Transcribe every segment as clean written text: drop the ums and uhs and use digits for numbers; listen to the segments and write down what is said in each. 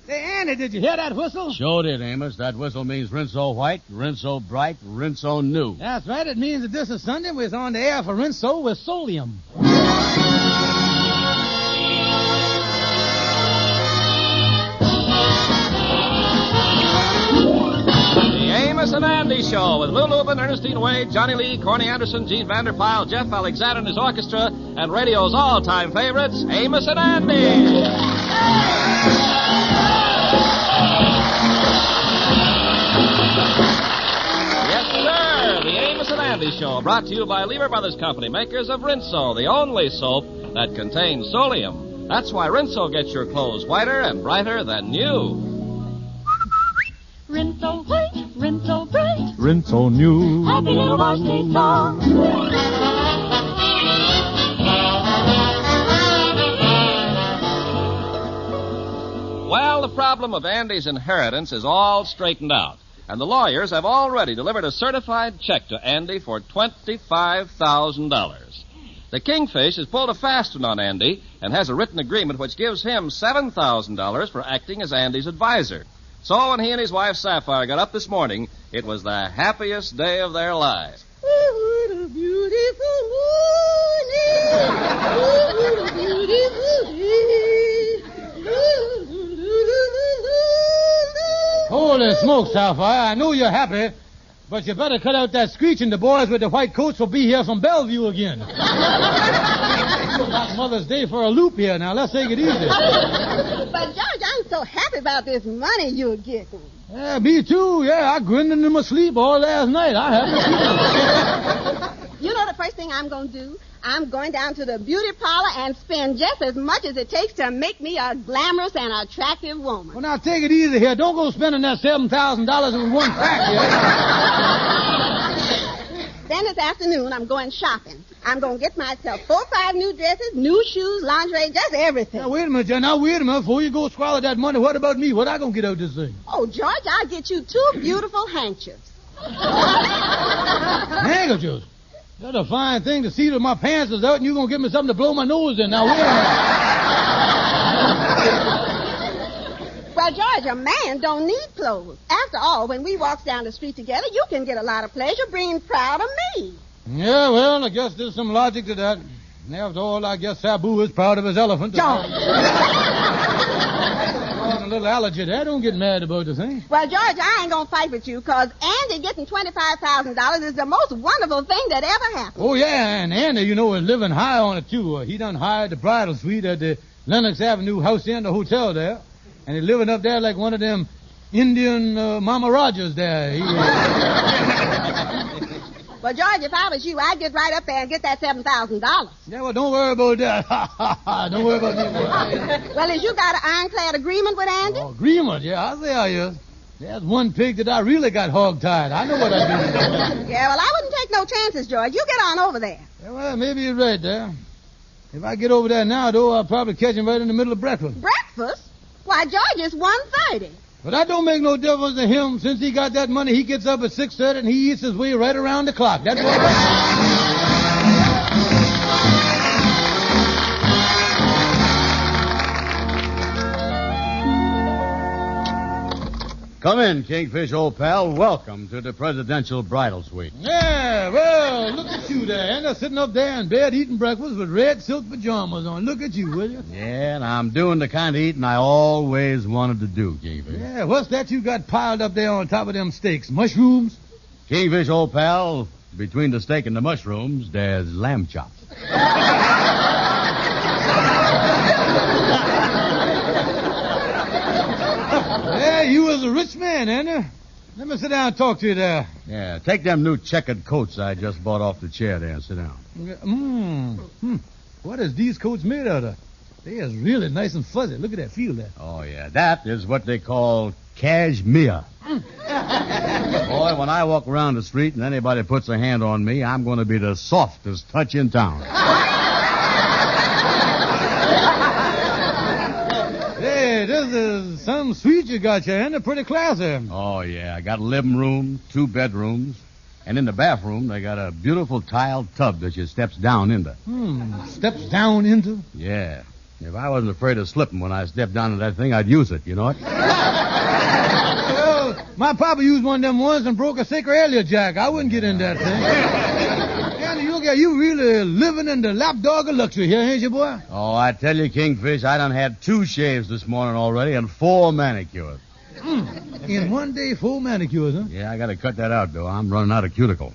Hey, Andy, did you hear that whistle? Sure did, Amos. That whistle means Rinso White, Rinso Bright, Rinso New. That's right. It means that this is Sunday. We're on the air for Rinso with Solium. Amos and Andy Show with Lou Lubin, Ernestine Wade, Johnny Lee, Corny Anderson, Gene Vanderpyle, Jeff Alexander and his orchestra, and radio's all-time favorites, Amos and Andy. Yes, sir, the Amos and Andy Show, brought to you by Lever Brothers Company, makers of Rinso, the only soap that contains Solium. That's why Rinso gets your clothes whiter and brighter than new. Rinso white, Rinso bright, Rinso new. happy little varsity song. Well, the problem of Andy's inheritance is all straightened out, and the lawyers have already delivered a certified check to Andy for $25,000. The Kingfish has pulled a fast one on Andy and has a written agreement which gives him $7,000 for acting as Andy's advisor. So when he and his wife Sapphire got up this morning, it was the happiest day of their lives. Oh, what a beautiful morning. Oh, what a beautiful day. Holy smokes, Sapphire. I know you're happy, but you better cut out that screeching. The boys with the white coats will be here from Bellevue again. Got Mother's Day for a loop here. Now, let's take it easy. But, George, I'm so happy about this money you're getting. Yeah, me too. Yeah, I grinned in my sleep all last night. I have. You know the first thing I'm going to do? I'm going down to the beauty parlor and spend just as much as it takes to make me a glamorous and attractive woman. Well, now, take it easy here. Don't go spending that $7,000 in one crack here. Then this afternoon, I'm going shopping. I'm going to get myself 4 or 5 new dresses, new shoes, lingerie, just everything. Now, wait a minute, John. Now, wait a minute. Before you go swallow that money, what about me? What I going to get out of this thing? Oh, George, I'll get you 2 beautiful handkerchiefs. Handkerchiefs? That's a fine thing to see that my pants is out and you're going to give me something to blow my nose in. Now, wait a minute. Well, George, a man don't need clothes. After all, when we walk down the street together, you can get a lot of pleasure being proud of me. Yeah, well, I guess there's some logic to that. And after all, I guess Sabu is proud of his elephant. George. A little allergy there. Don't get mad about the thing. Well, George, I ain't going to fight with you, because Andy getting $25,000 is the most wonderful thing that ever happened. Oh, yeah, and Andy, you know, is living high on it, too. He done hired the bridal suite at the Lenox Avenue Hacienda Hotel there. And he's living up there like one of them Indian Mama Rogers there. Well, George, if I was you, I'd get right up there and get that $7,000. Yeah, well, don't worry about that. Don't worry about that. Well, has you got an ironclad agreement with Andy? Oh, agreement? Yeah, I'll say I is. There's one pig that I really got hog-tied. I know what I do. Yeah, well, I wouldn't take no chances, George. You get on over there. Yeah, well, maybe you're right there. If I get over there now, though, I'll probably catch him right in the middle of breakfast. Breakfast? Why, George, it's 1:30. But that don't make no difference to him. Since he got that money, he gets up at 6:30 and he eats his way right around the clock. That's what. Come in, Kingfish, old pal. Welcome to the presidential bridal suite. Yeah, well, look at you there. And they're sitting up there in bed eating breakfast with red silk pajamas on. Look at you, will you? Yeah, and I'm doing the kind of eating I always wanted to do, Kingfish. Yeah, what's that you got piled up there on top of them steaks? Mushrooms? Kingfish, old pal, between the steak and the mushrooms, there's lamb chops. Yeah, you was a rich man, ain't you? Let me sit down and talk to you there. Yeah, take them new checkered coats I just bought off the chair there and sit down. What is these coats made out of? They is really nice and fuzzy. Look at that, feel that. Oh, yeah, that is what they call cashmere. Boy, when I walk around the street and anybody puts a hand on me, I'm going to be the softest touch in town. Hey, this is some suite you got here, and they're pretty classy. Oh, yeah, I got a living room, 2 bedrooms, and in the bathroom they got a beautiful tiled tub that you steps down into. Steps down into? Yeah. If I wasn't afraid of slipping when I stepped down to that thing, I'd use it, you know it? Well, my papa used one of them ones and broke a sacroiliac jack. I wouldn't get in that thing. Andy, you really living in the lapdog of luxury here, ain't you, boy? Oh, I tell you, Kingfish, I done had 2 shaves this morning already and 4 manicures. In one day, 4 manicures, huh? Yeah, I got to cut that out, though. I'm running out of cuticle.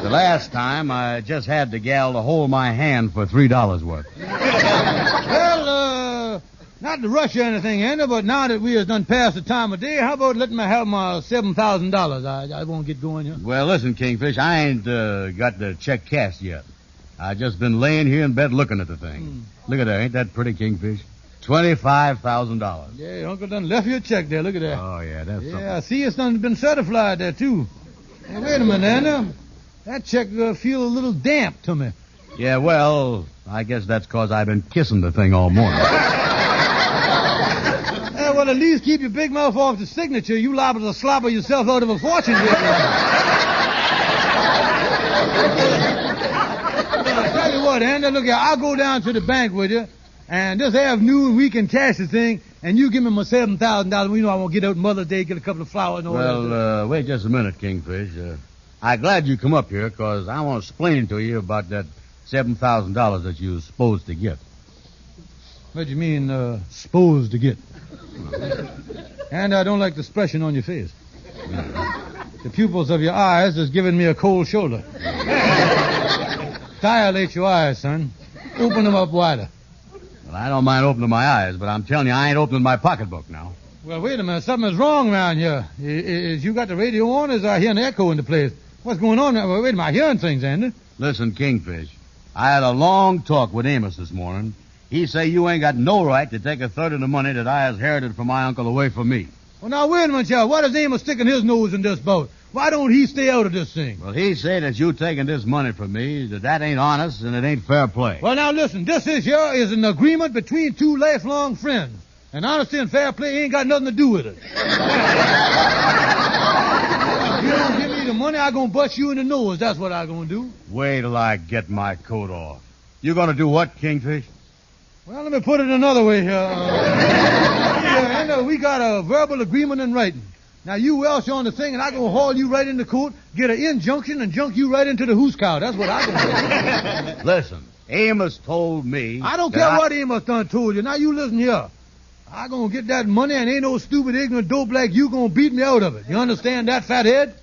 The last time, I just had the gal to hold my hand for $3 worth. Well, not to rush or anything, Andy, but now that we have done past the time of day, how about letting me have my $7,000? I won't get going here. Well, listen, Kingfish, I ain't got the check cashed yet. I just been laying here in bed looking at the thing. Look at that. Ain't that pretty, Kingfish? $25,000. Yeah, Uncle done left you a check there. Look at that. Oh, yeah, that's something. Yeah, I see it's done been certified there, too. Hey, wait a minute, Andy. That check feel a little damp to me. Yeah, well, I guess that's 'cause I've been kissing the thing all morning. Well, at least keep your big mouth off the signature. You liable to slobber yourself out of a fortune here. I'll tell you what, Andy, look here, I'll go down to the bank with you, and this afternoon we can cash the thing, and you give me my $7,000. We know I won't get out Mother's Day, get a couple of flowers and all that. Well, wait just a minute, Kingfish. I'm glad you come up here, 'cause I want to explain to you about that $7,000 that you're supposed to get. What do you mean, supposed to get? And I don't like the expression on your face. The pupils of your eyes is giving me a cold shoulder. Dilate your eyes, son. Open them up wider. Well, I don't mind opening my eyes, but I'm telling you, I ain't opening my pocketbook now. Well, wait a minute. Something is wrong around here. Is you got the radio on, or is I hearing an echo in the place? What's going on now? Well, wait a minute. I'm hearing things, Andy. Listen, Kingfish, I had a long talk with Amos this morning. He say you ain't got no right to take a third of the money that I has inherited from my uncle away from me. Well, now, wait a minute, y'all. Why does Amos sticking his nose in this boat? Why don't he stay out of this thing? Well, he say that you taking this money from me, that ain't honest and it ain't fair play. Well, now, listen. This here is an agreement between 2 lifelong friends. And honesty and fair play ain't got nothing to do with it. You don't give me the money, I'm going to bust you in the nose. That's what I'm going to do. Wait till I get my coat off. You going to do what, Kingfish? Well, let me put it another way here. We got a verbal agreement in writing. Now, you welsh on the thing, and I'm going to haul you right into court, get an injunction, and junk you right into the hoose cow. That's what I'm going to do. Listen, Amos told me... I don't care what Amos done told you. Now, you listen here. I'm going to get that money, and ain't no stupid, ignorant dope like you going to beat me out of it. You understand that, fathead?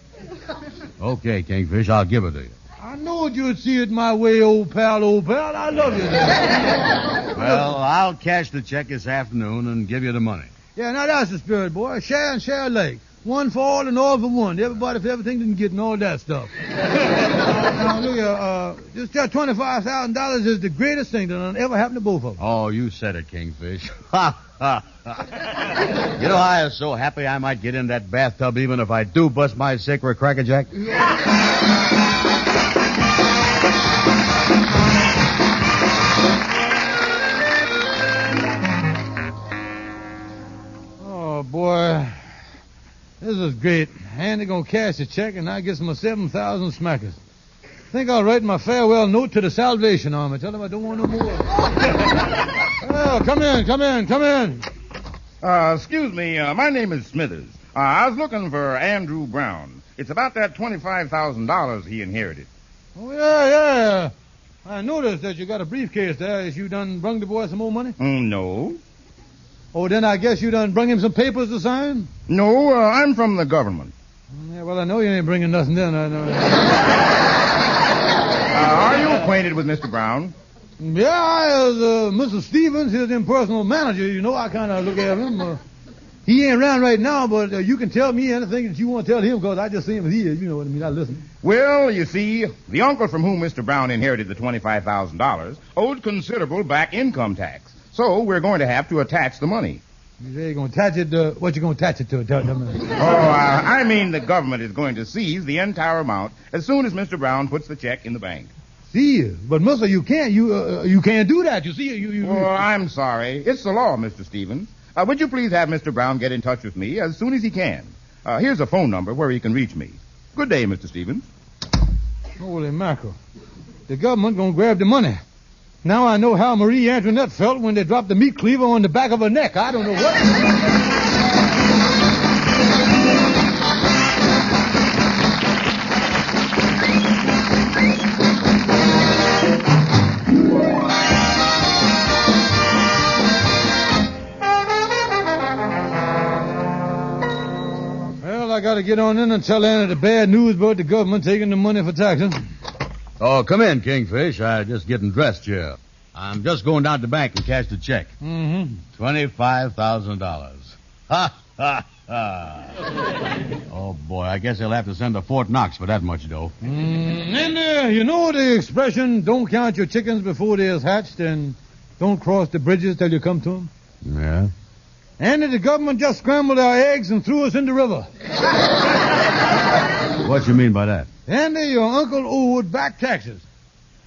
Okay, Kingfish, I'll give it to you. I knowed you'd see it my way, old pal, old pal. I love you. Well, I'll cash the check this afternoon and give you the money. Yeah, now that's the spirit, boy. Share and share alike. One for all and all for one. Everybody for everything didn't get and all that stuff. Now, look here, just that $25,000 is the greatest thing that ever happened to both of them. Oh, you said it, Kingfish. You know, I was so happy I might get in that bathtub even if I do bust my sacred crackerjack. Oh, boy. This is great. Andy gonna cash the check and I get my 7,000 smackers. Think I'll write my farewell note to the Salvation Army. Tell them I don't want no more. Well, come in. Excuse me, my name is Smithers. I was looking for Andrew Brown. It's about that $25,000 he inherited. Oh, yeah. I noticed that you got a briefcase there. Is you done brung the boy some more money? No. Oh, then I guess you done brung him some papers to sign? No, I'm from the government. Yeah, well, I know you ain't bringing nothing then. I know. Are you acquainted with Mr. Brown? Yeah, I was Mr. Stevens, his impersonal manager. You know, I kind of look at him. He ain't around right now, but you can tell me anything that you want to tell him because I just see him as he is. You know what I mean? I listen. Well, you see, the uncle from whom Mr. Brown inherited the $25,000 owed considerable back income tax. So we're going to have to attach the money. You say you're going to attach it to... What you going to attach it to? Tell me. I mean the government is going to seize the entire amount as soon as Mr. Brown puts the check in the bank. See, but mister, you can't. You can't do that. You see, Oh, I'm sorry. It's the law, Mr. Stevens. Would you please have Mr. Brown get in touch with me as soon as he can? Here's a phone number where he can reach me. Good day, Mr. Stevens. Holy mackerel. the government gonna grab the money. Now I know how Marie Antoinette felt when they dropped the meat cleaver on the back of her neck. I don't know what. I got to get on in and tell Anna the bad news about the government taking the money for taxes. Oh, come in, Kingfish. I'm just getting dressed here. I'm just going down to the bank and cash the check. Mm-hmm. $25,000. Ha, ha, ha. Oh, boy, I guess they'll have to send to Fort Knox for that much dough. And you know the expression, don't count your chickens before they're hatched and don't cross the bridges till you come to them? Yeah. And the government just scrambled our eggs and threw us in the river. What you mean by that? Andy, your uncle owed back taxes.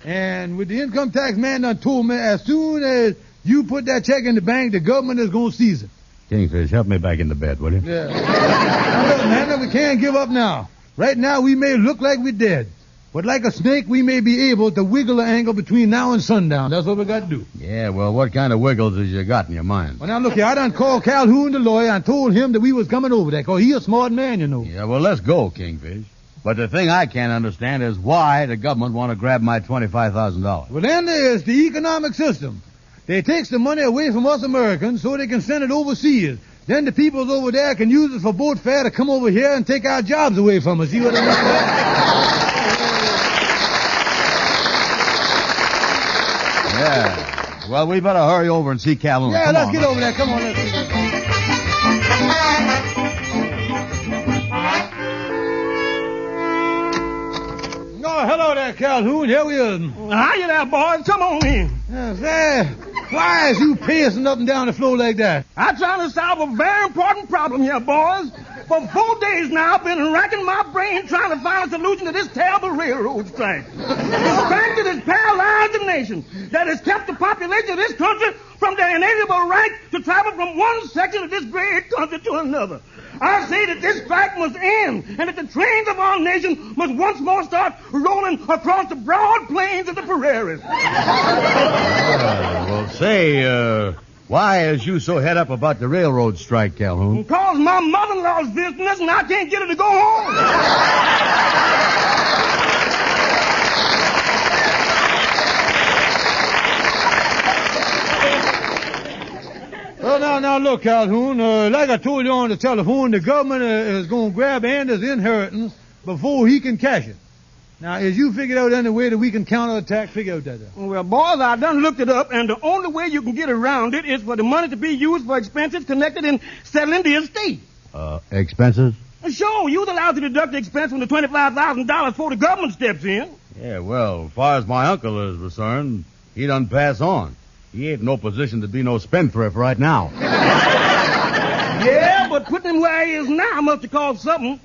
And with the income tax man done told me as soon as you put that check in the bank, the government is going to seize it. Kingfish, help me back into bed, will you? Yeah. Now, look, man, we can't give up now. Right now, we may look like we're dead. But like a snake, we may be able to wiggle the angle between now and sundown. That's what we got to do. Yeah, well, what kind of wiggles has you got in your mind? Well, now, look here. I done called Calhoun, the lawyer, and told him that we was coming over there, because he's a smart man, you know. Yeah, well, let's go, Kingfish. But the thing I can't understand is why the government want to grab my $25,000. Well, then there's the economic system. They takes the money away from us Americans so they can send it overseas. Then the peoples over there can use it for boat fare to come over here and take our jobs away from us. See what I mean? Yeah. Well, we better hurry over and see Calhoun. Yeah, let's get over there. Come on, let's see. Oh, hello there, Calhoun. Here we are. How you there, boys? Come on in. Say, why is you pacing up and down the floor like that? I'm trying to solve a very important problem here, boys. For 4 days now, I've been racking my brain trying to find a solution to this terrible railroad strike. The strike that has paralyzed the nation, that has kept the population of this country from their inalienable right to travel from one section of this great country to another. I say that this strike must end, and that the trains of our nation must once more start rolling across the broad plains of the prairies. Well, say, why is you so head up about the railroad strike, Calhoun? Because my mother-in-law's visiting us, and I can't get her to go home. Well, now, look, Calhoun, like I told you on the telephone, the government is going to grab Andy's inheritance before he can cash it. Now, as you figured out any way that we can counterattack, figure out that. Well, boys, I done looked it up, and the only way you can get around it is for the money to be used for expenses connected in settling the estate. Expenses? Sure, you're allowed to deduct the expense from the $25,000 before the government steps in. Yeah, well, as far as my uncle is concerned, he done pass on. He ain't in no position to be no spendthrift right now. Yeah, but putting him where he is now must have caused something.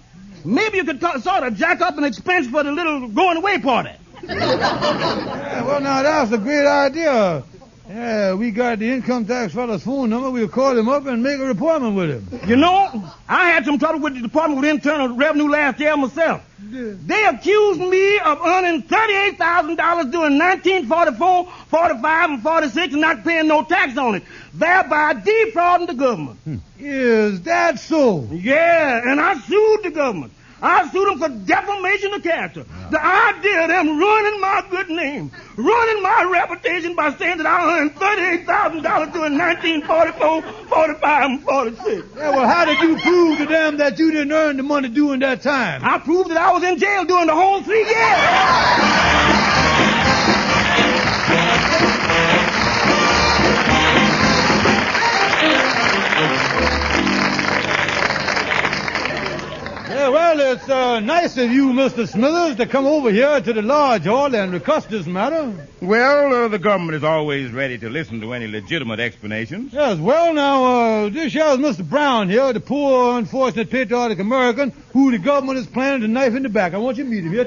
Maybe you could sort of jack up an expense for the little going-away party. Yeah, well, now, that's a great idea. Yeah, we got the income tax fella's phone number. We'll call him up and make an appointment with him. You know, I had some trouble with the Department of Internal Revenue last year myself. Yeah. They accused me of earning $38,000 during 1944, 45, and 46 and not paying no tax on it, thereby defrauding the government. Is that so? Yeah, and I sued the government. I sued them for defamation of character. Yeah. The idea of them ruining my good name, ruining my reputation by saying that I earned $38,000 during 1944, 45, and 46. Yeah, well, how did you prove to them that you didn't earn the money during that time? I proved that I was in jail during the whole 3 years. Yeah, well, it's nice of you, Mr. Smithers, to come over here to the Lodge Hall and discuss this matter. Well, the government is always ready to listen to any legitimate explanations. Yes, well, now, this here is Mr. Brown here, the poor, unfortunate, patriotic American who the government is planning to knife in the back. I want you to meet him. Here,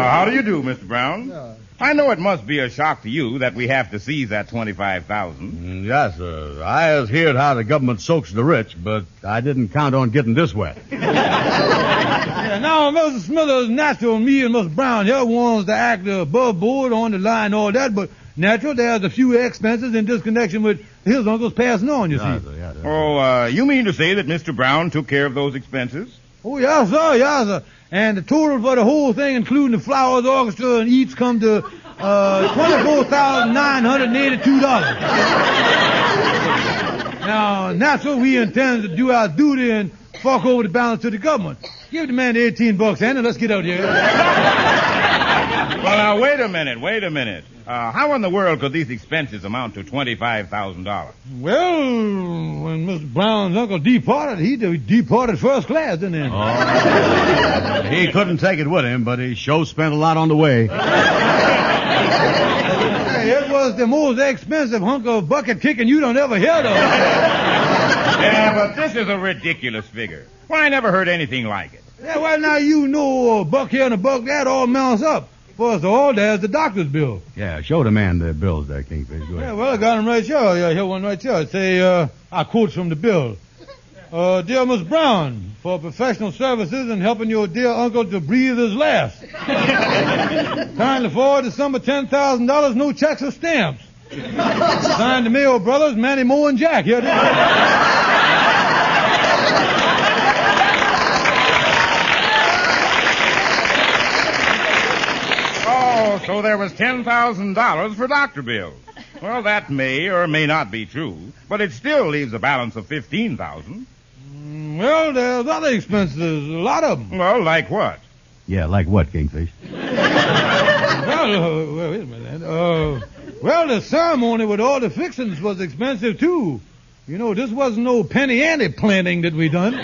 how do you do, Mr. Brown? Yeah. I know it must be a shock to you that we have to seize that $25,000. Yes, sir. I has heard how the government soaks the rich, but I didn't count on getting this wet. Yeah, now, Well, Mr. Smithers, natural, me and Miss Brown here wants to act above board on the line and all that, but natural, there's a few expenses in disconnection with his uncle's passing on, you see. Oh, you mean to say that Mr. Brown took care of those expenses? Oh, yes, sir, yes, sir. And the total for the whole thing, including the Flowers Orchestra and each, come to $24,982. Now, natural, we intend to do our duty and fork over the balance to the government. Give the man the $18, Andy. Let's get out here. Well, now, wait a minute. How in the world could these expenses amount to $25,000? Well, when Mr. Brown's uncle departed, he departed first class, didn't he? Oh. He couldn't take it with him, but he sure spent a lot on the way. Hey, it was the most expensive hunk of bucket kicking you don't ever hear of. Yeah, but this is a ridiculous figure. Well, I never heard anything like it. Yeah, well, now you know a buck here and a buck that all mounts up. First of all, there's the doctor's bill. Yeah, show the man the bills there, Kingfish. Go ahead. Yeah, well, I got them right here. Yeah, here one right here. Say, I quote from the bill. Dear Miss Brown, for professional services in helping your dear uncle to breathe his last. Kindly forward the sum of $10,000, no checks or stamps. Signed the Mayo brothers, Manny, Moe, and Jack. Here it is. Oh, so there was $10,000 for doctor bills. Well, that may or may not be true, but it still leaves a balance of $15,000. Well, there's other expenses, a lot of them. Well, like what? Yeah, like what, Kingfish? Well, wait a minute. Well, the ceremony with all the fixings was expensive, too. You know, this wasn't no penny ante planting that we done.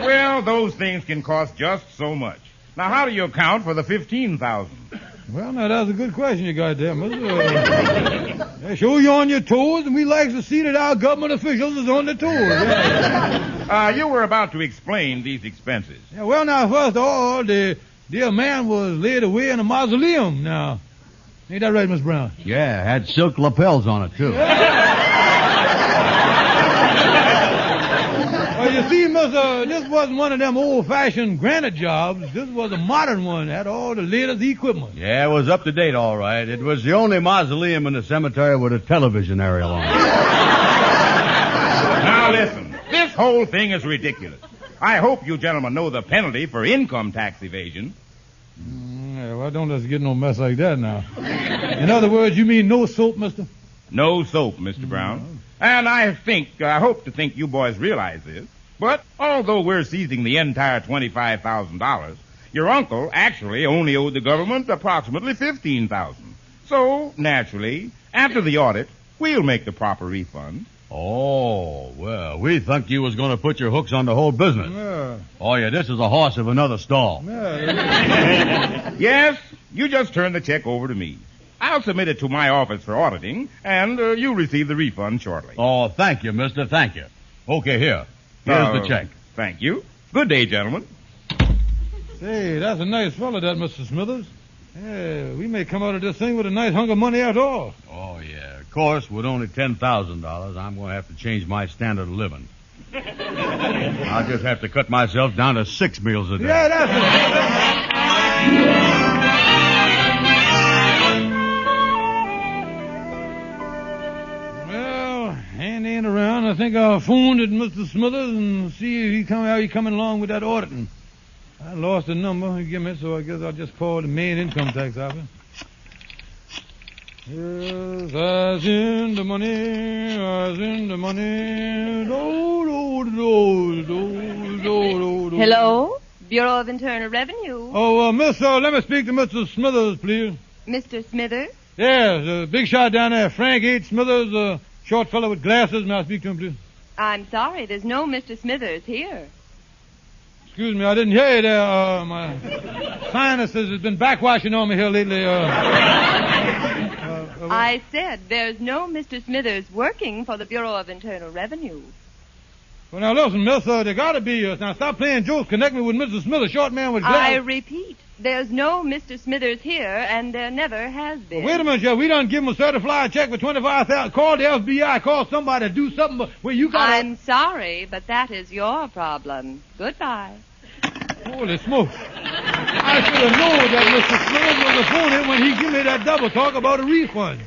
Well, those things can cost just so much. Now, how do you account for the $15,000? Well, now, that's a good question you got there, mister. They show you on your toes, and we like to see that our government officials is on their toes. Yeah. You were about to explain these expenses. Yeah, well, now, first of all, the dear man was laid away in a mausoleum. Now, ain't that right, Miss Brown? Yeah, had silk lapels on it, too. Well, you see, mister, this wasn't one of them old-fashioned granite jobs. This was a modern one. Had all the latest equipment. Yeah, it was up to date, all right. It was the only mausoleum in the cemetery with a television aerial on it. Now, listen. This whole thing is ridiculous. I hope you gentlemen know the penalty for income tax evasion. Yeah, well, don't let's get no mess like that now. In other words, you mean no soap, mister? No soap, Mr. Brown. And I hope to think you boys realize this. But although we're seizing the entire $25,000, your uncle actually only owed the government approximately $15,000. So, naturally, after the audit, we'll make the proper refund. Oh, well, we thought you was going to put your hooks on the whole business. Yeah. Oh, yeah, this is a horse of another stall. Yeah. Yes, you just turn the check over to me. I'll submit it to my office for auditing, and you'll receive the refund shortly. Oh, thank you, mister, thank you. Okay, here's the check. Thank you. Good day, gentlemen. Say, that's a nice fellow, that Mr. Smithers. Yeah, we may come out of this thing with a nice hunk of money after all. Oh, yeah. Of course, with only $10,000, I'm going to have to change my standard of living. I'll just have to cut myself down to 6 meals a day. Yeah, that's it. Andy ain't around. I think I'll phone at Mr. Smithers and see if how he coming along with that auditing. I lost the number he gave me, so I guess I'll just call the main income tax office. Yes, I's in the money, I's in the money. Do. Hello, Bureau of Internal Revenue. Oh, miss, let me speak to Mr. Smithers, please. Mr. Smithers? Yes, the big shot down there, Frank H. Smithers, short fellow with glasses. May I speak to him, please? I'm sorry, there's no Mr. Smithers here. Excuse me, I didn't hear you there. My sinuses has been backwashing on me here lately. I said there's no Mr. Smithers working for the Bureau of Internal Revenue. Well, now, listen, miss, there got to be... now, stop playing jokes. Connect me with Mr. Smithers, short man with glasses. I repeat, there's no Mr. Smithers here, and there never has been. Well, wait a minute, Jeff. We done give him a certified check for $25,000. Call the FBI. Call somebody to do something. Well, you got... I'm sorry, but that is your problem. Goodbye. Holy smokes. I should have known that Mr. Sloan was a phony when he gave me that double talk about a refund.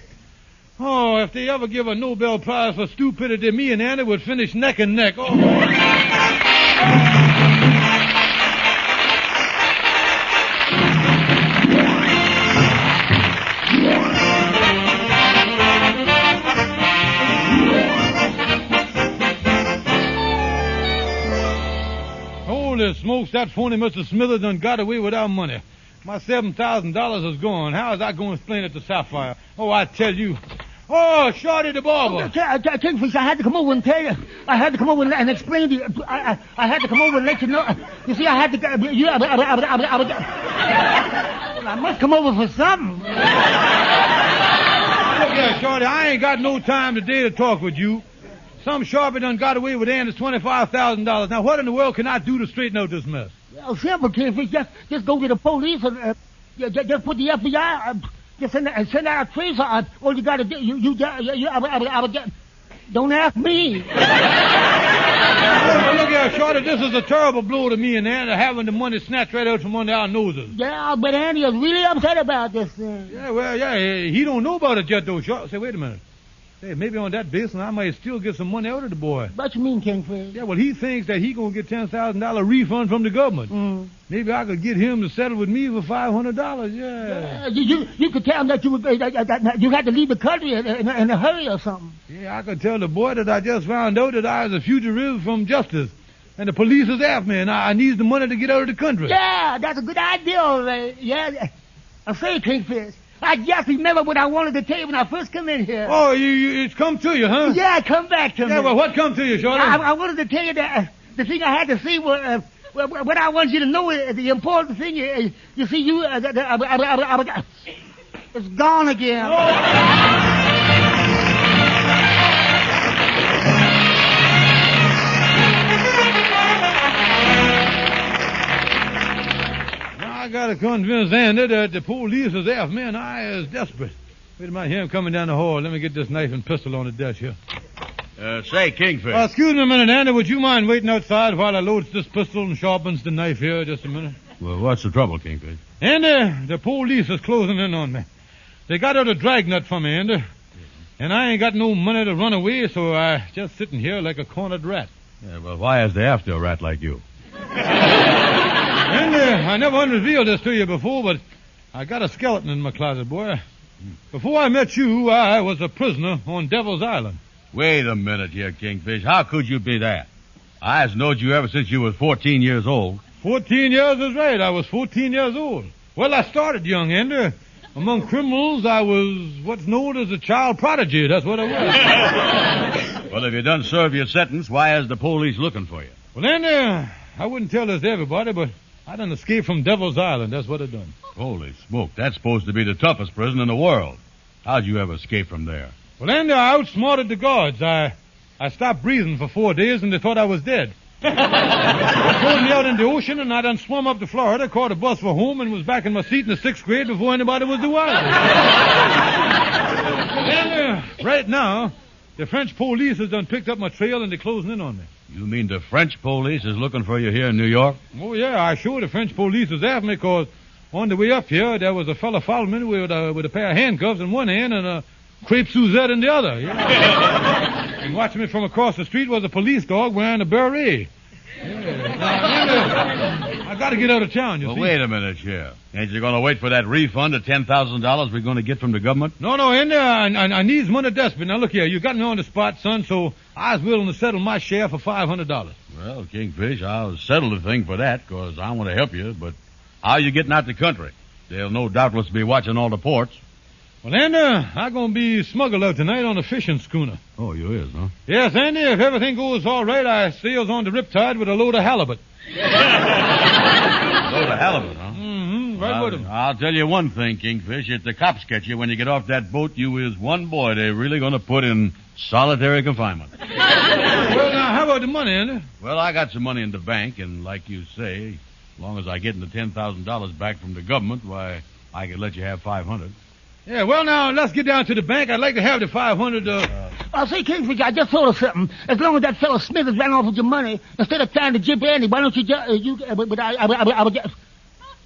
Oh, if they ever give a Nobel Prize for stupidity, me and Andy would finish neck and neck. Oh. Holy smokes, that phony Mr. Smithers done got away with our money. My $7,000 is gone. How is I going to explain it to Sapphire? Oh, I tell you. Oh, Shorty the barber. Kingfish, I had to come over and tell you. I had to come over and explain to you. I had to come over and let you know. You see, I had to... I must come over for something. Look here, Shorty, I ain't got no time today to talk with you. Some sharpie done got away with Andy's $25,000. Now, what in the world can I do to straighten out this mess? Well, simple, Kingfish. Just go to the police and just put the FBI... Just send out a tracer. All you got to do, don't ask me. Well, look here, Shorty, this is a terrible blow to me and Andy, having the money snatched right out from under our noses. Yeah, but Andy is really upset about this thing. Yeah, well, yeah, he don't know about it yet, though, Shorty. Say, wait a minute. Hey, maybe on that basis, I might still get some money out of the boy. What you mean, Kingfish? Yeah, well, he thinks that he gonna get $10,000 refund from the government. Mm. Maybe I could get him to settle with me for $500. Yeah. You could tell him that you had to leave the country in a hurry or something. Yeah, I could tell the boy that I just found out that I was a fugitive from justice, and the police is after me, and I need the money to get out of the country. Yeah, that's a good idea, all right. Yeah, I say, Kingfish. I just remember what I wanted to tell you when I first come in here. Oh, it's come to you, huh? Yeah, it come back to me. Yeah, well, what come to you, Shorty? I wanted to tell you that the thing I had to see was what I want you to know is the important thing is, you see, it's gone again. Oh. I gotta convince Andy that the police is after me and I is desperate. Wait a minute, hear him coming down the hall. Let me get this knife and pistol on the desk here. Say, Kingfish. Excuse me a minute, Andy. Would you mind waiting outside while I loads this pistol and sharpens the knife here just a minute? Well, what's the trouble, Kingfish? Andy, the police is closing in on me. They got out a dragnet for me, Andy. And I ain't got no money to run away, so I just sitting here like a cornered rat. Yeah, well, why is they after a rat like you? And I never unrevealed this to you before, but I got a skeleton in my closet, boy. Before I met you, I was a prisoner on Devil's Island. Wait a minute here, Kingfish. How could you be that? I has knowed you ever since you was 14 years old. 14 years is right. I was 14 years old. Well, I started young, Andy. Among criminals, I was what's known as a child prodigy. That's what I was. Well, if you done serve your sentence, why is the police looking for you? Well, Andy, I wouldn't tell this to everybody, but I done escaped from Devil's Island. That's what I done. Holy smoke. That's supposed to be the toughest prison in the world. How'd you ever escape from there? Well, Andy, I outsmarted the guards. I stopped breathing for 4 days, and they thought I was dead. They threw me out in the ocean, and I done swum up to Florida, caught a bus for home, and was back in my seat in the 6th grade before anybody was the wiser. And right now, the French police has done picked up my trail, and they're closing in on me. You mean the French police is looking for you here in New York? Oh, yeah, I sure the French police is after me, because on the way up here, there was a fella following me with a pair of handcuffs in one hand and a crepe Suzette in the other. Yeah. And watching me from across the street was a police dog wearing a beret. Yeah. Now, I got to get out of town, you see. Wait a minute, Sheriff. Ain't you going to wait for that refund of $10,000 we're going to get from the government? No, Andy, I needs money desperate. Now, look here, you got me on the spot, son, so I was willing to settle my share for $500. Well, Kingfish, I'll settle the thing for that, because I want to help you, but how you getting out the country? They'll no doubtless be watching all the ports. Well, Andy, I'm going to be smuggled out tonight on a fishing schooner. Oh, you is, huh? Yes, Andy, if everything goes all right, I sails on the Riptide with a load of halibut. Load of halibut, huh? Mm-hmm, right with 'em. I'll tell you one thing, Kingfish. If the cops catch you when you get off that boat, you is one boy they're really going to put in solitary confinement. Well, now, how about the money, Andy? Well, I got some money in the bank, and like you say, as long as I get the $10,000 back from the government, why, I could let you have $500. Yeah, well, now, let's get down to the bank. I'd like to have the $500. Say, Kingfish, I just thought of something. As long as that fellow Smithers ran off with your money, instead of trying to jip Andy, why don't you just... but I would just...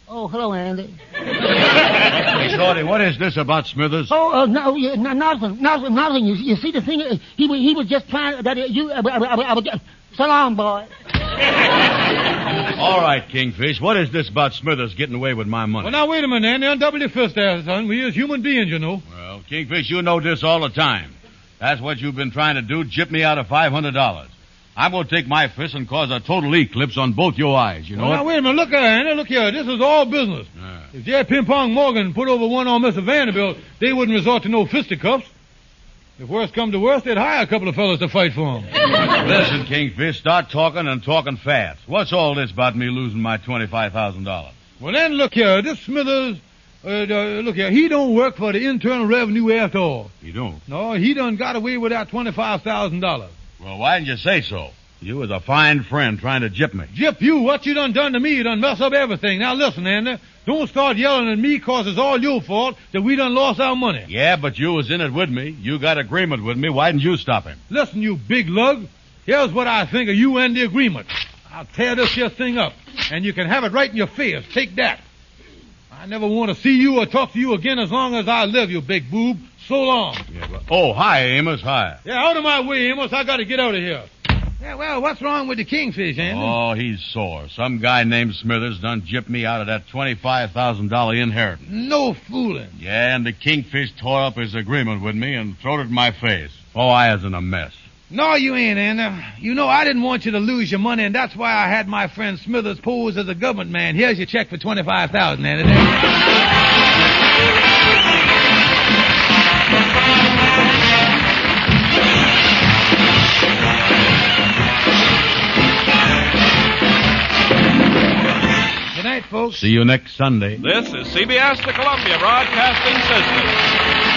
Oh, hello, Andy. Hey, Shorty, what is this about Smithers? Oh, no, nothing. You see, the thing, he was just trying... I would just... So long, boy. All right, Kingfish, what is this about Smithers getting away with my money? Well, now, wait a minute, Andy. Undouble your fist there, son. We is human beings, you know. Well, Kingfish, you know this all the time. That's what you've been trying to do, jip me out of $500. I'm going to take my fist and cause a total eclipse on both your eyes, you know? Well, now, wait a minute. Look here, Andy. Look here. This is all business. If J. Ping-Pong Morgan put over one on Mr. Vanderbilt, they wouldn't resort to no fisticuffs. If worst come to worst, they'd hire a couple of fellas to fight for them. Listen, Kingfish, start talking and talking fast. What's all this about me losing my $25,000? Well, then, look here. This Smithers, look here. He don't work for the Internal Revenue after all. You don't? No, he done got away with that $25,000. Well, why didn't you say so? You was a fine friend trying to jip me. Jip you? What you done to me? You done mess up everything. Now, listen, Andy. Don't start yelling at me 'cause it's all your fault that we done lost our money. Yeah, but you was in it with me. You got agreement with me. Why didn't you stop him? Listen, you big lug. Here's what I think of you and the agreement. I'll tear this here thing up, and you can have it right in your face. Take that. I never want to see you or talk to you again as long as I live, you big boob. So long. Yeah, but... Oh, hi, Amos. Hi. Yeah, out of my way, Amos. I got to get out of here. Yeah, well, what's wrong with the Kingfish, Andy? Oh, he's sore. Some guy named Smithers done jipped me out of that $25,000 inheritance. No fooling. Yeah, and the Kingfish tore up his agreement with me and throwed it in my face. Oh, I was in a mess. No, you ain't, Andy. You know, I didn't want you to lose your money, and that's why I had my friend Smithers pose as a government man. Here's your check for $25,000, Andy. Good night, folks. See you next Sunday. This is CBS, the Columbia Broadcasting System.